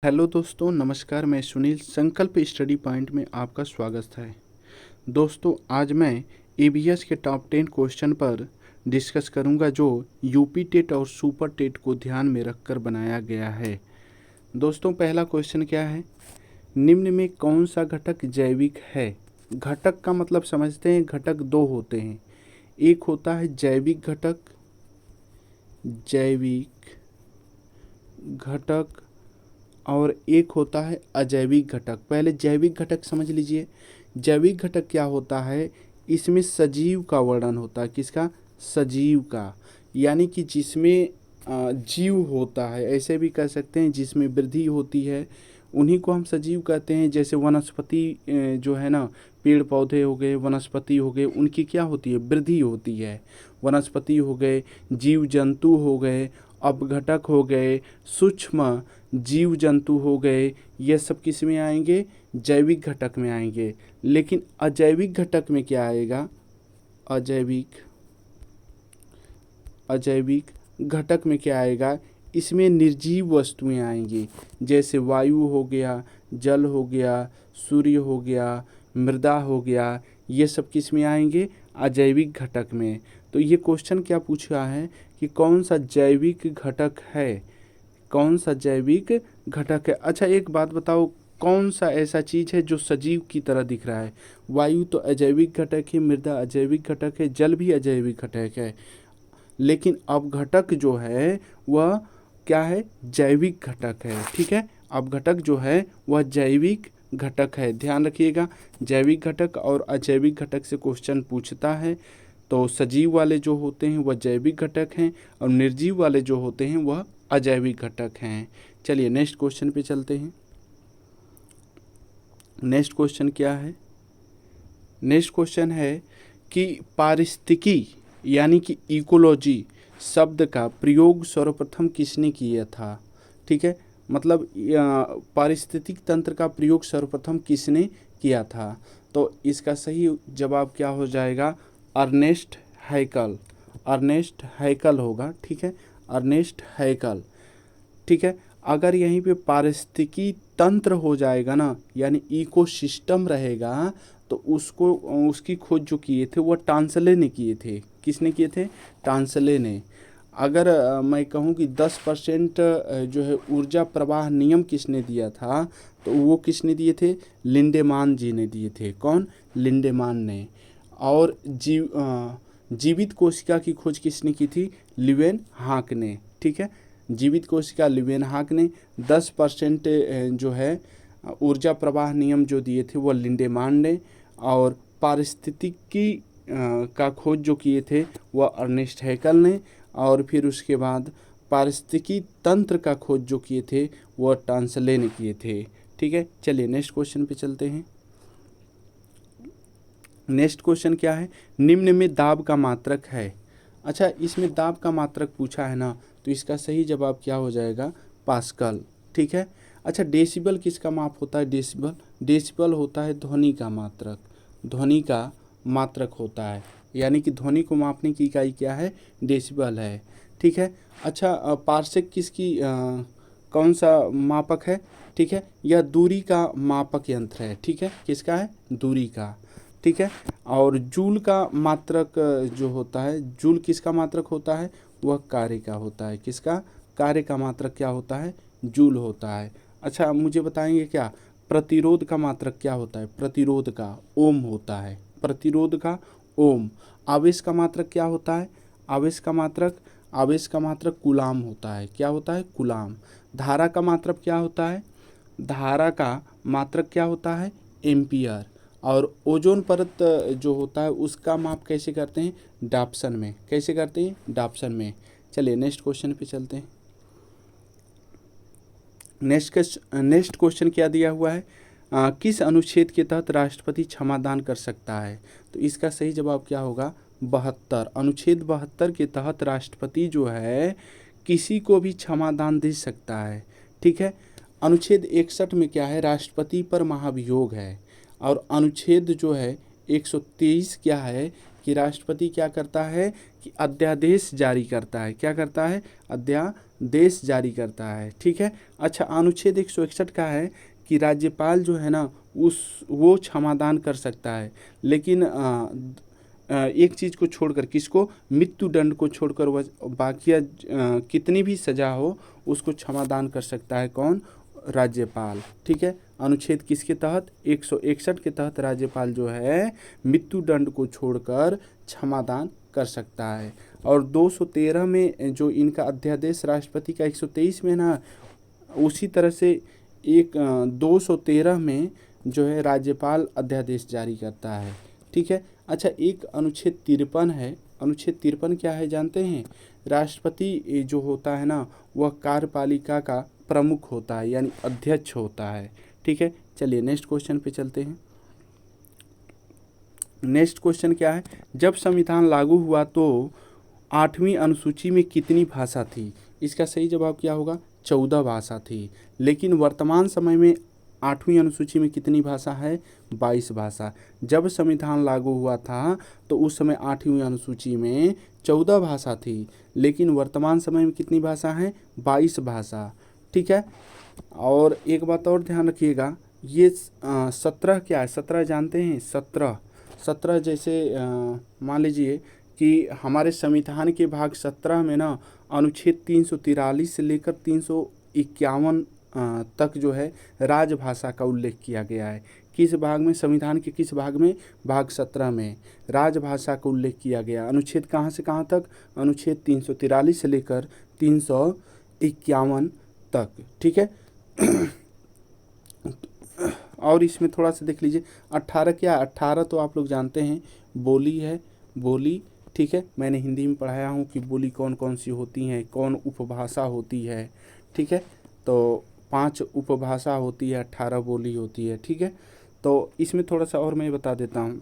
Hello दोस्तों, नमस्कार। मैं सुनील संकल्प स्टडी पॉइंट में आपका स्वागत है। दोस्तों, आज मैं ईवीएस के टॉप 10 क्वेश्चन पर डिस्कस करूंगा जो यूपी टेट और सुपर टेट को ध्यान में रखकर बनाया गया है। दोस्तों, पहला क्वेश्चन क्या है? निम्न में कौन सा घटक जैविक है? घटक का मतलब समझते हैं, घटक दो होते हैं। एक होता है जैविक घटक, और एक होता है अजैविक घटक। पहले जैविक घटक समझ लीजिए। जैविक घटक क्या होता है? इसमें सजीव का वर्णन होता है। किसका? सजीव का, यानी कि जिसमें जीव होता है, ऐसे भी कह सकते हैं जिसमें वृद्धि होती है, उन्हीं को हम सजीव कहते हैं। जैसे वनस्पति जो है ना, पेड़ पौधे हो गए, वनस्पति हो गए, उनकी क्या होती है? वृद्धि होती है। वनस्पति हो गए, जीव जंतु हो गए, अपघटक हो गए, सूक्ष्म जीव जंतु हो गए, ये सब किस में आएंगे? जैविक घटक में आएंगे। लेकिन अजैविक घटक में क्या आएगा? अजैविक घटक में क्या आएगा? इसमें निर्जीव वस्तुएं आएंगी। जैसे वायु हो गया, जल हो गया, सूर्य हो गया, मृदा हो गया, ये सब किस में आएंगे? अजैविक घटक में। तो ये क्वेश्चन क्या पूछा है कि कौन सा जैविक घटक है? कौन सा जैविक घटक है? अच्छा, एक बात बताओ, कौन सा ऐसा चीज़ है जो सजीव की तरह दिख रहा है? वायु तो अजैविक घटक है, मृदा अजैविक घटक है, जल भी अजैविक घटक है। लेकिन अपघटक जो है वह क्या है? जैविक घटक है। ठीक है, अपघटक जो है वह जैविक घटक है। ध्यान रखिएगा, जैविक घटक और अजैविक घटक से क्वेश्चन पूछता है तो सजीव वाले जो होते हैं वह जैविक घटक हैं और निर्जीव वाले जो होते हैं वह अजैविक घटक हैं। चलिए नेक्स्ट क्वेश्चन पे चलते हैं। नेक्स्ट क्वेश्चन क्या है? नेक्स्ट क्वेश्चन है कि पारिस्थितिकी यानी कि इकोलॉजी शब्द का प्रयोग सर्वप्रथम किसने किया था? ठीक है, मतलब पारिस्थितिक तंत्र का प्रयोग सर्वप्रथम किसने किया था? तो इसका सही जवाब क्या हो जाएगा? अर्नेस्ट हैकल। अर्नेस्ट हैकल होगा। ठीक है, अर्नेस्ट हैकल। ठीक है, अगर यहीं पे पारिस्थितिकी तंत्र हो जाएगा ना, यानी इकोसिस्टम रहेगा, तो उसको उसकी खोज जो किए थे वह टांसले ने किए थे। किसने किए थे? टांसले ने। अगर मैं कहूँ कि 10% जो है ऊर्जा प्रवाह नियम किसने दिया था, तो वो किसने दिए थे? लिंडेमान जी ने दिए थे। कौन? लिंडेमान ने। और जीवित कोशिका की खोज किसने की थी? ल्यूवेन हाक ने। ठीक है, जीवित कोशिका ल्यूवेन हाक ने। 10% जो है ऊर्जा प्रवाह नियम जो दिए थे वो लिंडेमान ने। और पारिस्थितिकी का खोज जो किए थे वह अर्नेस्ट हैकल ने। और फिर उसके बाद पारिस्थितिकी तंत्र का खोज जो किए थे वह टांसले ने किए थे। ठीक है, चलिए नेक्स्ट क्वेश्चन पे चलते हैं। नेक्स्ट क्वेश्चन क्या है? निम्न में दाब का मात्रक है। अच्छा, इसमें दाब का मात्रक पूछा है ना, तो इसका सही जवाब क्या हो जाएगा? पास्कल। ठीक है, अच्छा, डेसिबल किसका माप होता है? डेसिबल, डेसिबल होता है ध्वनि का मात्रक। ध्वनि का मात्रक होता है, यानी कि ध्वनि को मापने की इकाई क्या है? डेसिबल है। ठीक है, अच्छा, पार्सेक किसकी कौन सा मापक है? ठीक है, यह दूरी का मापक यंत्र है। ठीक है, किसका है? दूरी का। ठीक है, और जूल का मात्रक जो होता है, जूल किसका मात्रक होता है? वह कार्य का होता है। किसका? कार्य का मात्रक क्या होता है? जूल होता है। अच्छा, मुझे बताएंगे क्या प्रतिरोध का मात्रक क्या होता है? प्रतिरोध का ओम होता है। प्रतिरोध का ओम। आवेश का मात्रक क्या होता है? आवेश का मात्रक कूलाम होता है। क्या होता है? कूलाम। धारा का मात्रक क्या होता है? धारा का मात्रक क्या होता है? एम्पियर। और ओजोन परत जो होता है उसका माप कैसे करते हैं? डाप्सन में। कैसे करते हैं? डाप्सन में। चलिए नेक्स्ट क्वेश्चन पे चलते हैं। नेक्स्ट क्वेश्चन क्या दिया हुआ है? किस अनुच्छेद के तहत राष्ट्रपति क्षमादान कर सकता है? तो इसका सही जवाब क्या होगा? 72। अनुच्छेद 72 के तहत राष्ट्रपति जो है किसी को भी क्षमादान दे सकता है। ठीक है, अनुच्छेद 61 में क्या है? राष्ट्रपति पर महाभियोग है। और अनुच्छेद जो है 123 क्या है कि राष्ट्रपति क्या करता है कि अध्यादेश जारी करता है। क्या करता है? देश जारी करता है। ठीक है। अच्छा, अनुच्छेद 161 का है कि राज्यपाल जो है ना वो क्षमादान कर सकता है, लेकिन एक चीज़ को छोड़कर, किसको? मृत्यु दंड को छोड़कर वह बाकी कितनी भी सजा हो उसको क्षमादान कर सकता है। कौन? राज्यपाल। ठीक है। अनुच्छेद किसके तहत? 161 के तहत राज्यपाल जो है मृत्यु दंड को छोड़कर क्षमादान कर सकता है। और 213 में जो इनका अध्यादेश राष्ट्रपति का 123 में ना, उसी तरह से एक 213 में जो है राज्यपाल अध्यादेश जारी करता है। ठीक है। अच्छा, एक अनुच्छेद 53 है। अनुच्छेद 53 क्या है जानते हैं? राष्ट्रपति जो होता है ना वह कार्यपालिका का प्रमुख होता है, यानी अध्यक्ष होता है। ठीक है। चलिए नेक्स्ट क्वेश्चन पे चलते हैं। नेक्स्ट क्वेश्चन क्या है? जब संविधान लागू हुआ तो 8वीं अनुसूची में कितनी भाषा थी? इसका सही जवाब क्या होगा? 14 भाषा थी। लेकिन वर्तमान समय में 8वीं अनुसूची में कितनी भाषा है? 22 भाषा। जब संविधान लागू हुआ था तो उस समय 8वीं अनुसूची में 14 भाषा थी, लेकिन वर्तमान समय में कितनी भाषा है? 22 भाषा। ठीक है। और एक बात और ध्यान रखिएगा, ये 17 क्या है? 17 जानते हैं? 17 जैसे मान लीजिए कि हमारे संविधान के भाग 17 में ना अनुच्छेद 343 से लेकर 351 तक जो है राजभाषा का उल्लेख किया गया है। किस भाग में? संविधान के किस भाग में? भाग 17 में राजभाषा का उल्लेख किया गया। अनुच्छेद कहाँ से कहाँ तक? अनुच्छेद 343 से लेकर 351 तक। ठीक है। और इसमें थोड़ा सा देख लीजिए, 18 क्या? 18 तो आप लोग जानते हैं बोली है, बोली। ठीक है। मैंने हिंदी में पढ़ाया हूँ कि बोली कौन कौन सी होती हैं, कौन उपभाषा होती है। ठीक है। तो 5 उपभाषा होती है, 18 बोली होती है। ठीक है। तो इसमें थोड़ा सा और मैं बता देता हूँ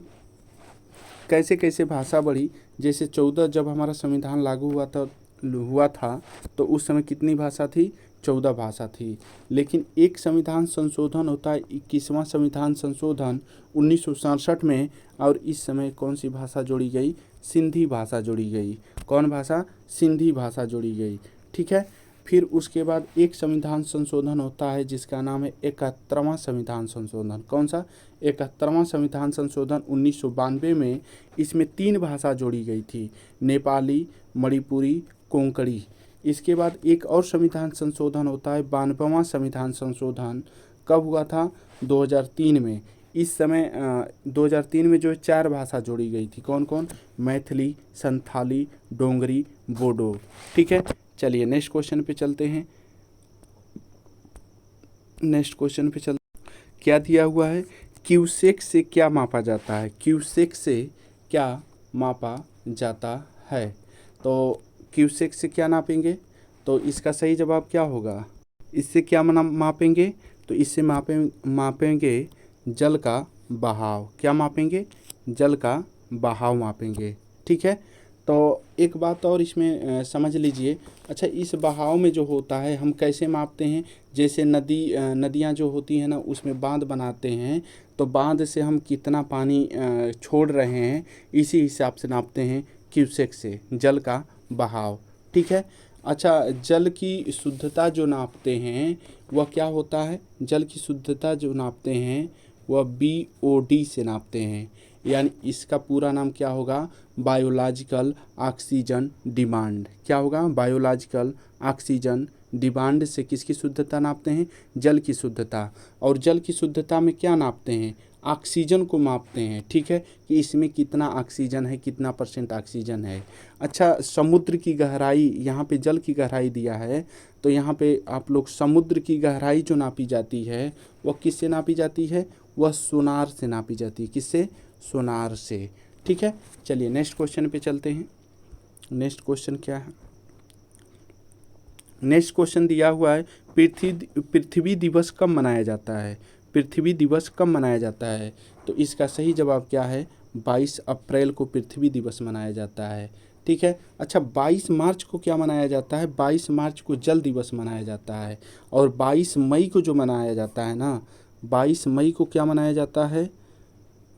कैसे कैसे भाषा बढ़ी। जैसे 14 जब हमारा संविधान लागू हुआ था तो उस समय कितनी भाषा थी? 14 भाषा थी। लेकिन एक संविधान संशोधन होता है, 21वां संविधान संशोधन 1967 में, और इस समय कौन सी भाषा जोड़ी गई? सिंधी भाषा जोड़ी गई। कौन भाषा? सिंधी भाषा जोड़ी गई। ठीक है। फिर उसके बाद एक संविधान संशोधन होता है जिसका नाम है 71वां संविधान संशोधन। कौन सा? 71वां संविधान संशोधन 1992 में। इसमें 3 भाषा जोड़ी गई थी, नेपाली, मणिपुरी, कोंकणी। इसके बाद एक और संविधान संशोधन होता है 92वां संविधान संशोधन। कब हुआ था? 2003 में। इस समय 2003 में जो 4 भाषा जोड़ी गई थी। कौन कौन? मैथिली, संथाली, डोंगरी, बोडो। ठीक है। चलिए नेक्स्ट क्वेश्चन पे चलते हैं। नेक्स्ट क्वेश्चन पे क्या दिया हुआ है? क्यूसेक से क्या मापा जाता है? क्यूसेक से क्या मापा जाता है? तो क्यूसेक से क्या नापेंगे? तो इसका सही जवाब क्या होगा? इससे क्या मापेंगे? तो इससे मापेंगे जल का बहाव। क्या मापेंगे? जल का बहाव मापेंगे। ठीक है। तो एक बात और इसमें समझ लीजिए। अच्छा, इस बहाव में जो होता है हम कैसे मापते हैं? जैसे नदियाँ जो होती हैं ना उसमें बांध बनाते हैं, तो बांध से हम कितना पानी छोड़ रहे हैं इसी हिसाब से नापते हैं क्यूसेक से, जल का बहाव। ठीक है। अच्छा, जल की शुद्धता जो नापते हैं वह क्या होता है? जल की शुद्धता जो नापते हैं वह BOD से नापते हैं, यानी इसका पूरा नाम क्या होगा? Biological oxygen demand. क्या होगा? बायोलॉजिकल ऑक्सीजन डिमांड से किसकी शुद्धता नापते हैं? जल की शुद्धता। और जल की शुद्धता में क्या नापते हैं? ऑक्सीजन को मापते हैं। ठीक है, कि इसमें कितना ऑक्सीजन है, कितना % ऑक्सीजन है। अच्छा, समुद्र की गहराई, यहाँ पे जल की गहराई दिया है, तो यहाँ पे आप लोग समुद्र की गहराई जो नापी जाती है वह किससे नापी जाती है? वह सोनार से नापी जाती है। किससे? सोनार से। ठीक है। चलिए नेक्स्ट क्वेश्चन पे चलते हैं। नेक्स्ट क्वेश्चन क्या है? नेक्स्ट क्वेश्चन दिया हुआ है, पृथ्वी दिवस कब मनाया जाता है? पृथ्वी दिवस कब मनाया जाता है? तो इसका सही जवाब क्या है? 22 अप्रैल को पृथ्वी दिवस मनाया जाता है। ठीक है। अच्छा, 22 मार्च को क्या मनाया जाता है? 22 मार्च को जल दिवस मनाया जाता है। और 22 मई को जो मनाया जाता है ना, 22 मई को क्या मनाया जाता है?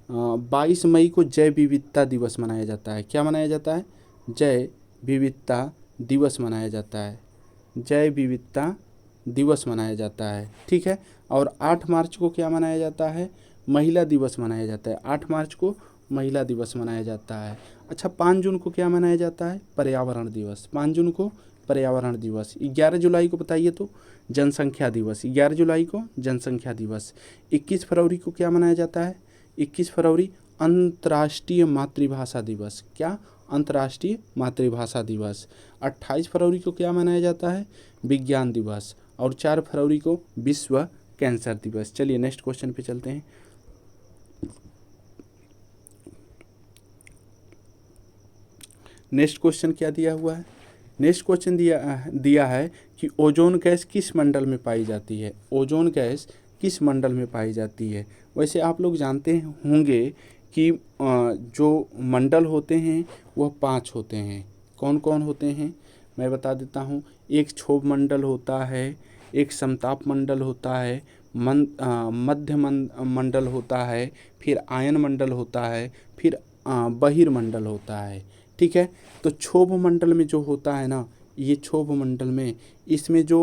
22 मई को जैव विविधता दिवस मनाया जाता है। क्या मनाया जाता है? जैव विविधता दिवस मनाया जाता है। जैव विविधता दिवस मनाया जाता है। ठीक है, और 8 मार्च को क्या मनाया जाता है? महिला दिवस मनाया जाता है। 8 मार्च को महिला दिवस मनाया जाता है। अच्छा, 5 जून को क्या मनाया जाता है? पर्यावरण दिवस। 5 जून को पर्यावरण दिवस। 11 जुलाई को बताइए तो जनसंख्या दिवस। 11 जुलाई को जनसंख्या दिवस। 21 फरवरी को क्या मनाया जाता है? 21 फरवरी अंतर्राष्ट्रीय मातृभाषा दिवस। क्या? अंतर्राष्ट्रीय मातृभाषा दिवस। 28 फरवरी को क्या मनाया जाता है? विज्ञान दिवस। और 4 फरवरी को विश्व कैंसर दिवस। चलिए नेक्स्ट क्वेश्चन पे चलते हैं। नेक्स्ट क्वेश्चन क्या दिया हुआ है? नेक्स्ट क्वेश्चन दिया है कि ओजोन गैस किस मंडल में पाई जाती है? ओजोन गैस किस मंडल में पाई जाती है? वैसे आप लोग जानते होंगे कि जो मंडल होते हैं वह 5 होते हैं। कौन कौन होते हैं? मैं बता देता हूँ। एक क्षोभ मंडल होता है, एक समताप मंडल होता है, मध्य मंडल होता है, फिर आयन मंडल होता है, फिर बहिर्मंडल होता है। ठीक है, तो क्षोभ मंडल में जो होता है ना, ये क्षोभ मंडल में इसमें जो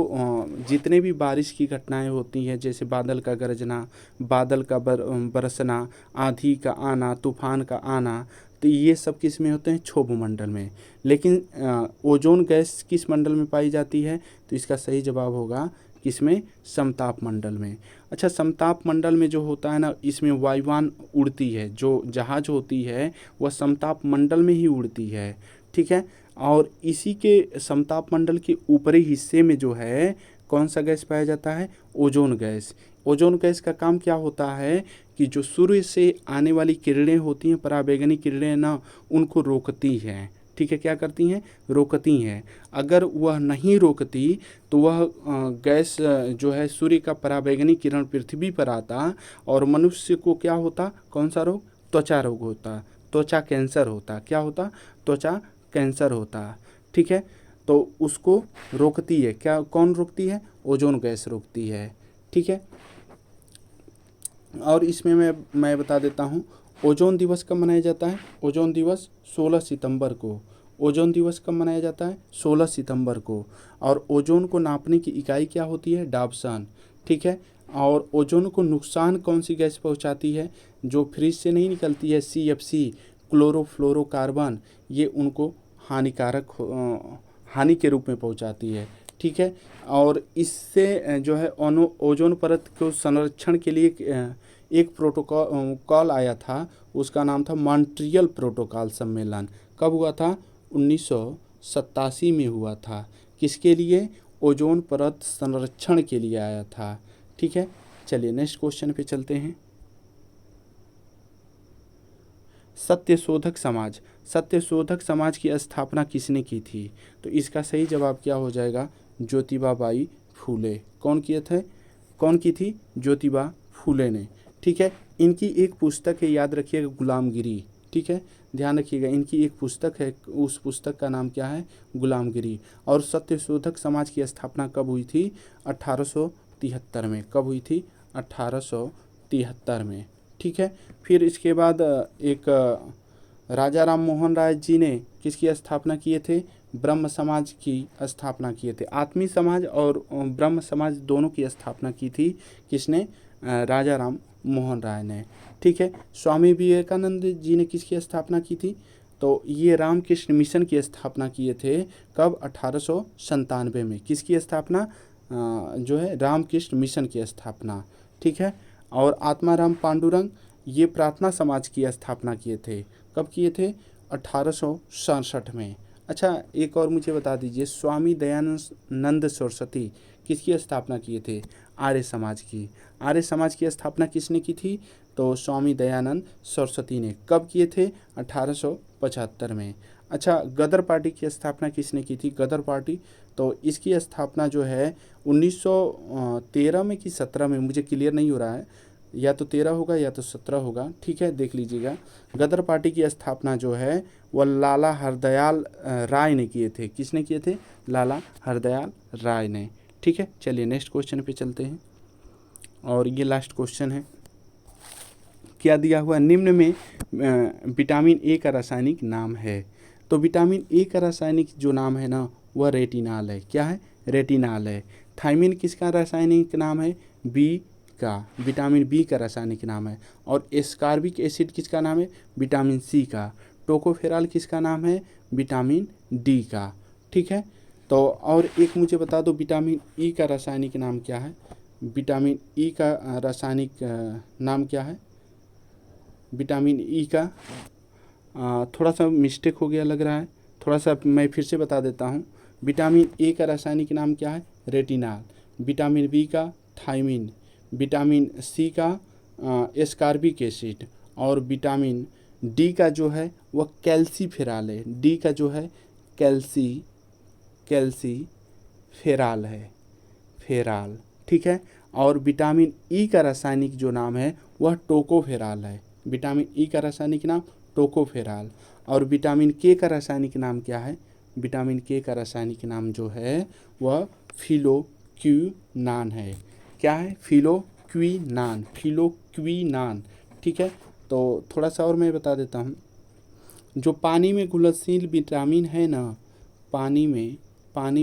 जितने भी बारिश की घटनाएं होती हैं, जैसे बादल का गरजना, बादल का बरसना, आंधी का आना, तूफान का आना, तो ये सब किस में होते हैं? क्षोभ मंडल में। लेकिन ओजोन गैस किस मंडल में पाई जाती है? तो इसका सही जवाब होगा किसमें? समताप मंडल में। अच्छा, समताप मंडल में जो होता है ना, इसमें वायुयान उड़ती है, जो जहाज होती है वह समताप मंडल में ही उड़ती है। ठीक है, और इसी के समताप मंडल के ऊपरी हिस्से में जो है कौन सा गैस पाया जाता है? Ozone gas. ओजोन गैस का काम क्या होता है कि जो सूर्य से आने वाली किरणें होती हैं, पराबैंगनी किरणें ना, उनको रोकती हैं। ठीक है, क्या करती हैं? रोकती हैं। अगर वह नहीं रोकती तो वह गैस जो है सूर्य का पराबैंगनी किरण पृथ्वी पर आता और मनुष्य को क्या होता? कौन सा रोग? त्वचा रोग होता, त्वचा कैंसर होता। क्या होता? त्वचा कैंसर होता। ठीक है, तो उसको रोकती है। क्या? कौन रोकती है? ओजोन गैस रोकती है। ठीक है, और इसमें मैं बता देता हूँ, ओजोन दिवस कब मनाया जाता है? ओजोन दिवस 16 सितंबर को। ओजोन दिवस कब मनाया जाता है? 16 सितंबर को। और ओजोन को नापने की इकाई क्या होती है? डाप्सन। ठीक है, और ओजोन को नुकसान कौन सी गैस पहुंचाती है? जो फ्रिज से नहीं निकलती है, CFC, क्लोरोफ्लोरोकार्बन, ये उनको हानि के रूप में पहुंचाती है। ठीक है, और इससे जो है ओजोन परत को संरक्षण के लिए एक प्रोटोकॉल आया था, उसका नाम था मॉन्ट्रियल प्रोटोकॉल सम्मेलन। कब हुआ था? 1987 में हुआ था। किसके लिए? ओजोन परत संरक्षण के लिए आया था। ठीक है, चलिए नेक्स्ट क्वेश्चन पे चलते हैं। सत्यशोधक समाज। सत्यशोधक समाज की स्थापना किसने की थी? तो इसका सही जवाब क्या हो जाएगा? ज्योतिबा बाई फूले। कौन किए थे? कौन की थी? ज्योतिबा फूले ने। ठीक है, इनकी एक पुस्तक है, याद रखिएगा, गुलामगिरी। ठीक है, ध्यान रखिएगा, इनकी एक पुस्तक है, उस पुस्तक का नाम क्या है? गुलामगिरी। और सत्यशोधक समाज की स्थापना कब हुई थी? 1873 में। कब हुई थी? 1873 में। ठीक है, फिर इसके बाद एक राजा राम मोहन राय जी ने किसकी स्थापना किए थे? ब्रह्म समाज की स्थापना किए थे। आत्मीय समाज और ब्रह्म समाज दोनों की स्थापना की थी। किसने? राजा राम मोहन राय ने। ठीक है, स्वामी विवेकानंद जी ने किसकी स्थापना की थी? तो ये रामकृष्ण मिशन की स्थापना किए थे। कब? 1897 में। किसकी स्थापना? जो है रामकृष्ण मिशन की स्थापना। ठीक है, और आत्माराम पांडुरंग ये प्रार्थना समाज की स्थापना किए थे। कब किए थे? 1867 में। अच्छा, एक और मुझे बता दीजिए, स्वामी दयानंद सरस्वती किसकी स्थापना किए थे? आर्य समाज की। आर्य समाज की स्थापना किसने की थी? तो स्वामी दयानंद सरस्वती ने। कब किए थे? 1875 में। अच्छा, गदर पार्टी की स्थापना किसने की थी? गदर पार्टी, तो इसकी स्थापना जो है 1913 में कि 17 में, मुझे क्लियर नहीं हो रहा है, या तो 13 होगा या तो 17 होगा। ठीक है, देख लीजिएगा। गदर पार्टी की स्थापना जो है वह लाला हरदयाल राय ने किए थे। किसने किए थे? लाला हरदयाल राय ने। ठीक है, चलिए नेक्स्ट क्वेश्चन पे चलते हैं, और ये लास्ट क्वेश्चन है। क्या दिया हुआ? निम्न में विटामिन ए का रासायनिक नाम है। तो विटामिन ए का रासायनिक जो नाम है ना, वह रेटिनॉल है। क्या है? रेटिनाल है। थायमिन किसका रासायनिक नाम है? बी का, विटामिन बी का रासायनिक नाम है। और एस्कॉर्बिक एसिड किसका नाम है? विटामिन सी का। टोकोफेरॉल किसका नाम है? विटामिन डी का। ठीक है, तो और एक मुझे बता दो, विटामिन ई का रासायनिक नाम क्या है? विटामिन ई का रासायनिक नाम क्या है? विटामिन ई का थोड़ा सा मिस्टेक हो गया लग रहा है, थोड़ा सा मैं फिर से बता देता हूँ। विटामिन ए का रासायनिक नाम क्या है? रेटिनाल। विटामिन बी का थायमिन। विटामिन सी का एस्कॉर्बिक एसिड। और विटामिन डी का जो है वह कैल्सीफेरॉल है। डी का जो है कैल्सीफेरॉल है, फेरॉल। ठीक है, और विटामिन ई का रासायनिक जो नाम है वह टोकोफेरॉल है। विटामिन ई का रासायनिक नाम टोकोफेरॉल। और विटामिन के का रासायनिक नाम क्या है? विटामिन के का रासायनिक नाम जो है वह फिलोक्विनान है। क्या है? फिलोक्विनान। ठीक है, तो थोड़ा सा और मैं बता देता हूँ। जो पानी में घुलनशील विटामिन है ना, पानी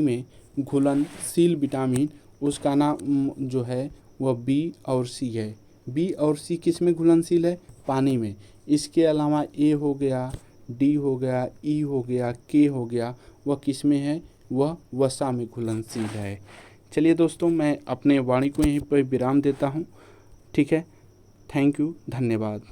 में घुलनशील विटामिन, उसका नाम जो है वह बी और सी है। बी और सी किस में घुलनशील है? पानी में। इसके अलावा ए हो गया, डी हो गया, ई हो गया, के हो गया, वह किस में है? वह वसा में घुलनशील है। चलिए दोस्तों, मैं अपने वाणी को यहीं पर विराम देता हूँ। ठीक है, थैंक यू, धन्यवाद।